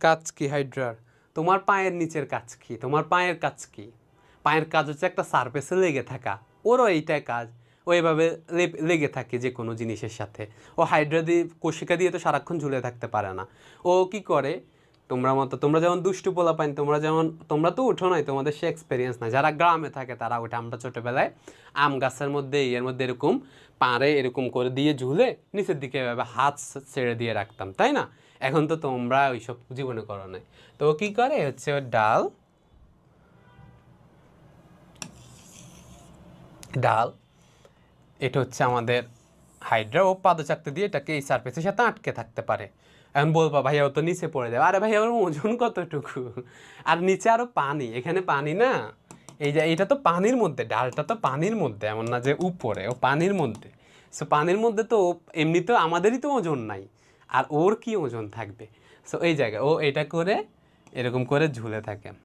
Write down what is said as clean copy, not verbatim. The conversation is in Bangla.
কাজ কি হাইড্রার? তোমার পায়ের নিচের কাজ কি? তোমার পায়ের কাজ কি? পায়ের কাজ হচ্ছে একটা সারফেসে লেগে থাকা। ওরও এইটাই কাজ। ও এভাবে লেগে থাকে যে কোনো জিনিসের সাথে। ও হাইড্রা দিয়ে কোশিকা দিয়ে তো সারাক্ষণ ঝুলে থাকতে পারে না। ও কি করে, তোমরা যেমন দুষ্টু পোলাপাইন, তোমরা তো উঠো নাই, তোমাদের সে এক্সপিরিয়েন্স নাই। যারা গ্রামে থাকে তারা ওঠে। আমরা ছোটোবেলায় আম গাছের মধ্যে ইয়ের মধ্যে এরকম পাড়ে এরকম করে দিয়ে ঝুলে নিচের দিকে এভাবে হাত ছেড়ে দিয়ে রাখতাম, তাই না? এখন তো তোমরা ওইসব জীবনে করো নাই। তো ও কী করে হচ্ছে ওর ডাল এটা হচ্ছে আমাদের হাইড্রা। ও পাদচাকতে দিয়ে এটাকে এই সারফেসের সাথে আটকে থাকতে পারে। এখন বলবা ভাইয়া ও তো নিচে পড়ে যাবে। আরে ভাইয়া ওর ওজন কতটুকু, আর নিচে আরো পানি, এখানে পানি না, এই যে এটা তো পানির মধ্যে, ডালটা তো পানির মধ্যে, এমন না যে উপরে, ও পানির মধ্যে। সো পানির মধ্যে তো এমনিতেও আমাদেরই তো ওজন নাই, আর ওর কি ওজন থাকবে? সো এই জায়গায় ও এটা করে এরকম করে ঝুলে থাকে।